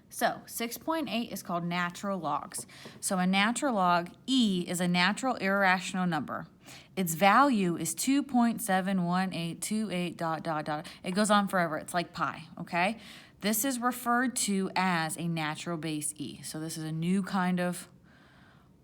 So 6.8 is called natural logs. So a natural log, E, is a natural irrational number. Its value is 2.71828 dot, dot, dot. It goes on forever. It's like pi, okay? This is referred to as a natural base E. So this is a new kind of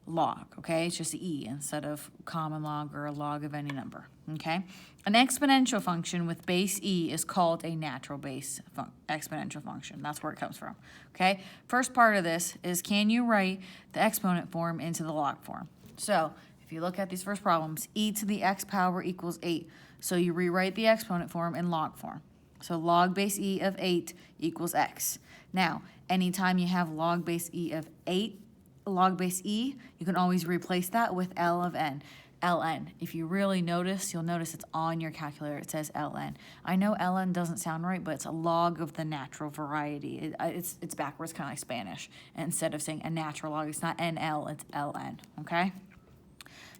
log, okay? It's just E instead of common log or a log of any number, okay? An exponential function with base E is called a natural base exponential function. That's where it comes from, okay? First part of this is, can you write the exponent form into the log form? So if you look at these first problems, e to the x power equals 8. So you rewrite the exponent form in log form. So log base E of 8 equals x. Now, anytime you have log base E of 8, log base E, you can always replace that with L of n. ln. If you really notice, you'll notice it's on your calculator. It says ln. I know ln doesn't sound right, but it's a log of the natural variety. It's backwards, kind of like Spanish. And instead of saying a natural log, it's not NL, it's ln, okay?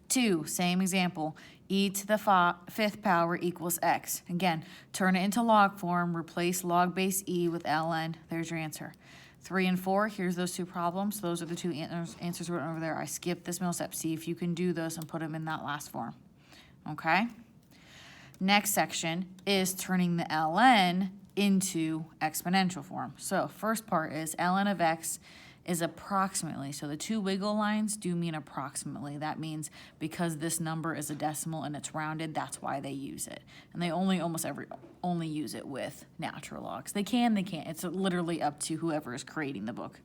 2, same example. E to the 5th power equals x. Again, turn it into log form, replace log base E with ln. There's your answer. 3 and 4, here's those two problems. Those are the two answers written over there. I skipped this middle step. See if you can do those and put them in that last form. Okay? Next section is turning the ln into exponential form. So first part is ln of x is approximately. So the two wiggle lines do mean approximately. That means because this number is a decimal and it's rounded, that's why they use it. And they only use it with natural logs. They can't. It's literally up to whoever is creating the book.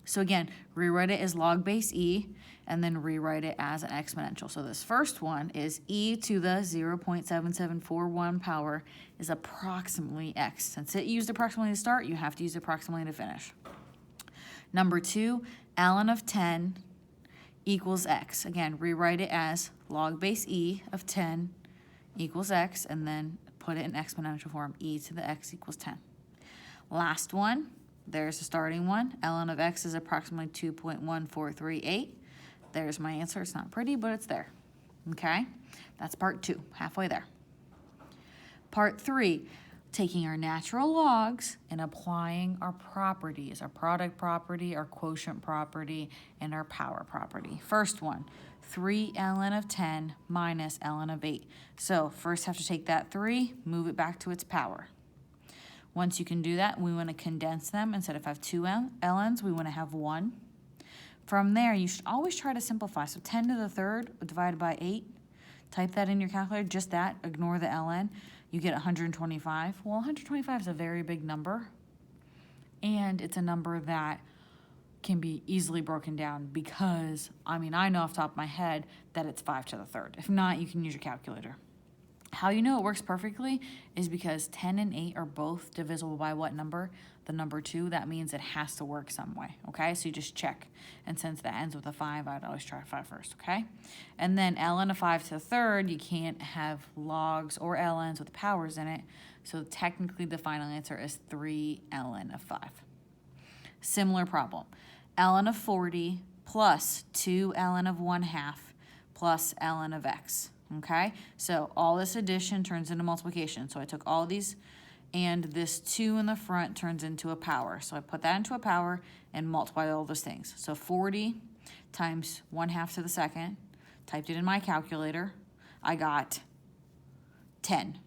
So again, rewrite it as log base E and then rewrite it as an exponential. So this first one is e to the 0.7741 power is approximately x. Since it used approximately to start, you have to use approximately to finish. Number 2, ln of 10 equals x. Again, rewrite it as log base E of 10 equals x, and then put it in exponential form, e to the x equals 10. Last one, there's the starting one. ln of x is approximately 2.1438. There's my answer. It's not pretty, but it's there. Okay? That's part 2, halfway there. Part 3. Taking our natural logs and applying our properties, our product property, our quotient property, and our power property. First one, 3 ln of 10 minus ln of 8. So first have to take that 3, move it back to its power. Once you can do that, we want to condense them. Instead of have 2 ln's, we want to have 1. From there, you should always try to simplify. So 10 to the 3rd divided by 8. Type that in your calculator, just that, ignore the ln. You get 125. Well, 125 is a very big number, and it's a number that can be easily broken down because, I know off the top of my head that it's 5 to the 3rd. If not, you can use your calculator. How you know it works perfectly is because 10 and 8 are both divisible by what number? The number 2. That means it has to work some way, okay? So you just check. And since that ends with a 5, I'd always try 5 first, okay? And then ln of 5 to the 3rd, you can't have logs or ln's with powers in it. So technically the final answer is 3 ln of 5. Similar problem. ln of 40 plus 2 ln of 1/2 plus ln of x. Okay, so all this addition turns into multiplication. So I took all these, and this 2 in the front turns into a power. So I put that into a power and multiply all those things. So 40 times 1/2 to the 2nd, typed it in my calculator, I got 10.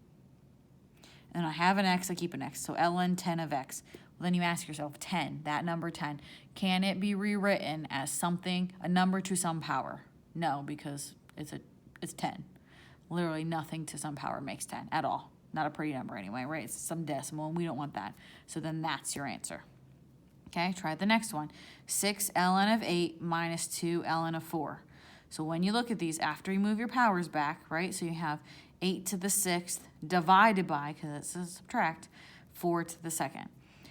And I have an x, I keep an x. So ln 10 of x. Well, then you ask yourself, 10, that number 10, can it be rewritten as something, a number to some power? No, because it's 10. Literally nothing to some power makes 10 at all. Not a pretty number anyway, right? It's some decimal, and we don't want that. So then that's your answer. Okay, try the next one. 6 ln of 8 minus 2 ln of 4. So when you look at these, after you move your powers back, right? So you have 8 to the 6th divided by, because it says subtract, 4 to the 2nd.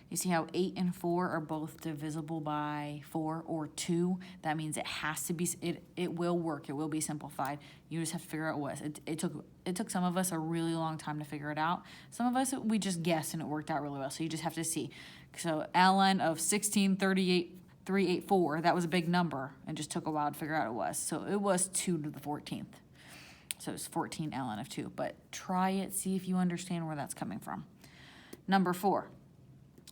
You see how 8 and 4 are both divisible by 4 or 2? That means it has to be, it will work. It will be simplified. You just have to figure out what it took some of us a really long time to figure it out. Some of us, we just guessed and it worked out really well. So you just have to see. So ln of 1638,384, that was a big number and just took a while to figure out what it was. So it was 2 to the 14th. So it's 14 ln of 2. But try it, see if you understand where that's coming from. Number 4.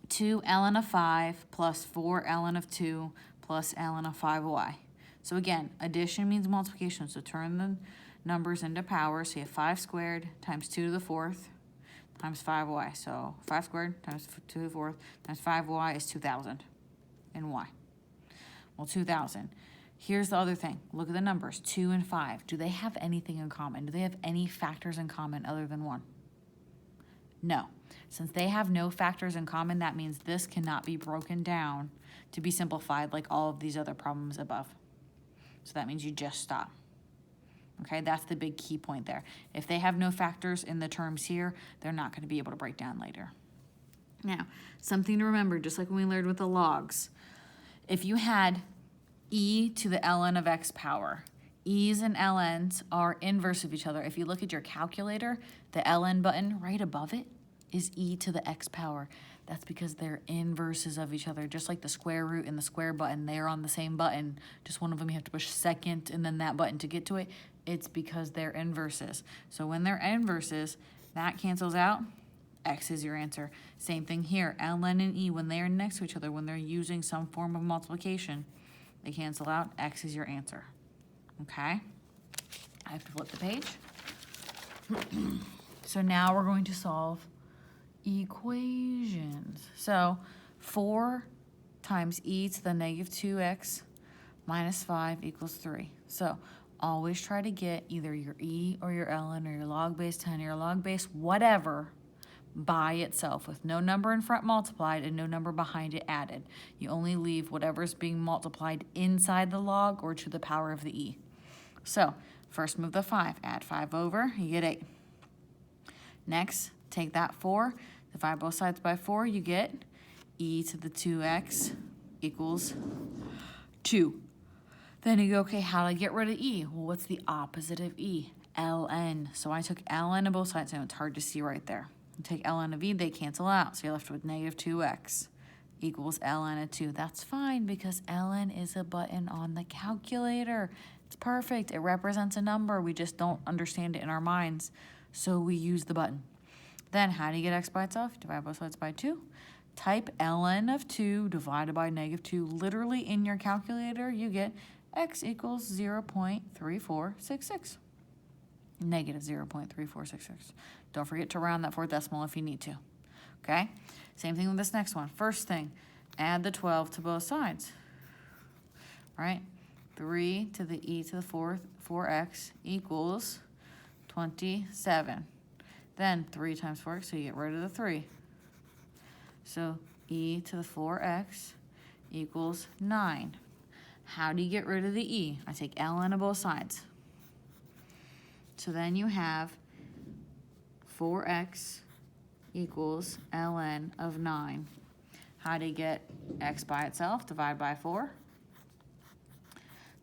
2 ln of 5 plus 4 ln of 2 plus ln of 5y. So again, addition means multiplication, so turn the numbers into power. So you have 5 squared times 2 to the 4th times 5y. So 5 squared times 2 to the 4th times 5y is 2,000 and y. Well, 2,000. Here's the other thing. Look at the numbers, 2 and 5. Do they have anything in common? Do they have any factors in common other than 1? No. Since they have no factors in common, that means this cannot be broken down to be simplified like all of these other problems above. So that means you just stop. Okay, that's the big key point there. If they have no factors in the terms here, they're not going to be able to break down later. Now, something to remember, just like when we learned with the logs. If you had e to the ln of x power, e's and ln's are inverse of each other. If you look at your calculator, the ln button right above it is e to the x power. That's because they're inverses of each other. Just like the square root and the square button, they're on the same button. Just one of them you have to push second and then that button to get to it. It's because they're inverses. So when they're inverses, that cancels out. X is your answer. Same thing here. ln and e, when they are next to each other, when they're using some form of multiplication, they cancel out. X is your answer. Okay? I have to flip the page. So now we're going to solve equations. So 4 times e to the negative 2x minus 5 equals 3. So always try to get either your e or your ln or your log base 10 or your log base whatever by itself with no number in front multiplied and no number behind it added. You only leave whatever's being multiplied inside the log or to the power of the e. So first move the 5. Add 5 over, you get 8. Next, take that 4, divide both sides by 4, you get e to the 2x equals 2. Then you go, okay, how do I get rid of e? Well, what's the opposite of e? ln. So I took ln of both sides, and it's hard to see right there. You take ln of e, they cancel out, so you're left with negative 2x equals ln of 2. That's fine because ln is a button on the calculator. It's perfect. It represents a number. We just don't understand it in our minds, so we use the button. Then how do you get x by itself? Divide both sides by 2. Type ln of 2 divided by negative 2 literally in your calculator. You get x equals 0.3466. Negative 0.3466. Don't forget to round that fourth decimal if you need to. Okay? Same thing with this next one. First thing, add the 12 to both sides. Right? 3 to the e to the fourth, 4x equals 27. Then 3 times 4x, so you get rid of the 3. So e to the 4x equals 9. How do you get rid of the e? I take ln of both sides. So then you have 4x equals ln of 9. How do you get x by itself? Divide by 4.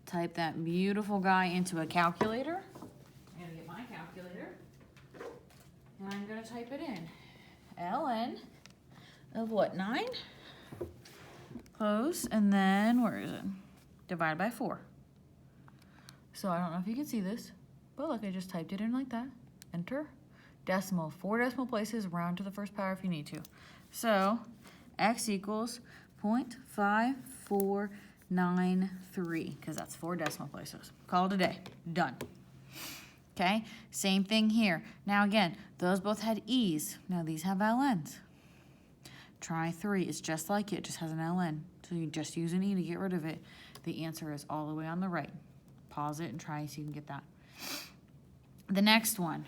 Type that beautiful guy into a calculator. I'm going to get my calculator. And I'm going to type it in. ln of what, 9? Close. And then, where is it? Divide by 4. So I don't know if you can see this, but look, I just typed it in like that. Enter. Decimal. 4 decimal places, round to the first power if you need to. So x equals 0.5493, because that's 4 decimal places. Call it a day. Done. Okay, same thing here. Now again, those both had e's. Now these have ln's. Try 3. It's just like it, just has an ln. So you just use an e to get rid of it. The answer is all the way on the right. Pause it and try so you can get that. The next one.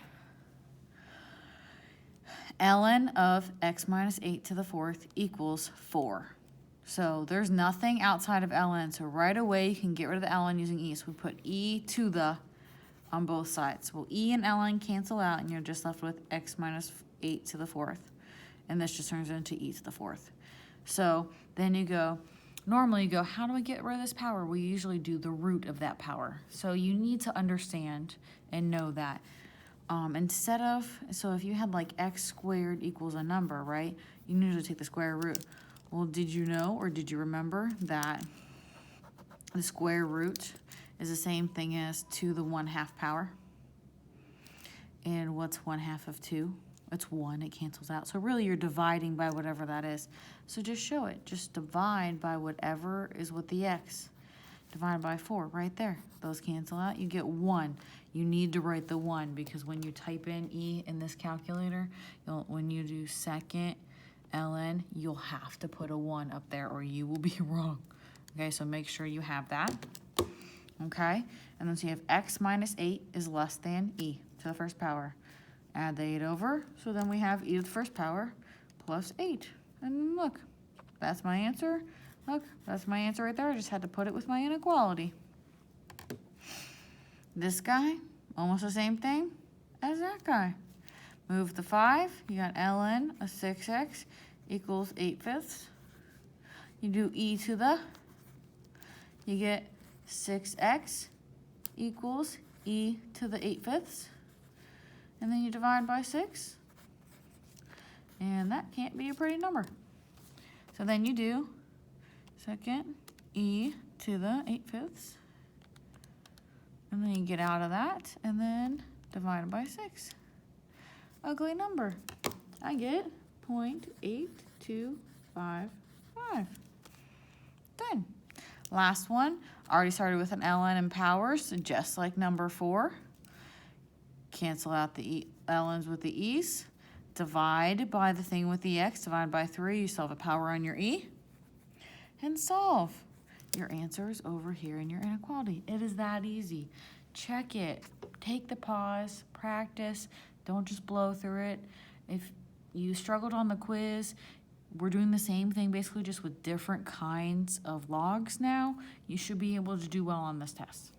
ln of x minus 8 to the 4th equals 4. So there's nothing outside of ln. So right away you can get rid of the ln using e. So we put e to the on both sides. Well, e and ln cancel out and you're just left with x minus 8 to the 4th. And this just turns into e to the 4th. So then you go, normally you go, how do I get rid of this power? We usually do the root of that power. So you need to understand and know that. Instead of, so if you had like x squared equals a number, right? You usually take the square root. Well, did you know or did you remember that the square root is the same thing as 2 to the 1/2 power? And what's 1/2 of 2? It's 1, it cancels out. So really you're dividing by whatever that is. So just show it. Just divide by whatever is with the x. Divide by 4, right there. Those cancel out. You get 1. You need to write the 1 because when you type in E in this calculator, when you do second ln, you'll have to put a 1 up there or you will be wrong. Okay, so make sure you have that. Okay, and then so you have x minus 8 is less than e to the first power. Add the 8 over, so then we have e to the first power plus 8. And look, that's my answer. Look, that's my answer right there. I just had to put it with my inequality. This guy, almost the same thing as that guy. Move the 5, you got ln of 6x equals 8/5. You do e to the, you get 6x equals e to the 8/5. And then you divide by 6. And that can't be a pretty number. So then you do second e to the 8/5. And then you get out of that and then divide by 6. Ugly number. I get 0.8255. Done. Last one. Already started with an ln in powers, just like number 4. Cancel out the ln's with the e's. Divide by the thing with the x. Divide by 3. You still have a power on your e. And solve. Your answer is over here in your inequality. It is that easy. Check it. Take the pause. Practice. Don't just blow through it. If you struggled on the quiz, we're doing the same thing basically just with different kinds of logs now. You should be able to do well on this test.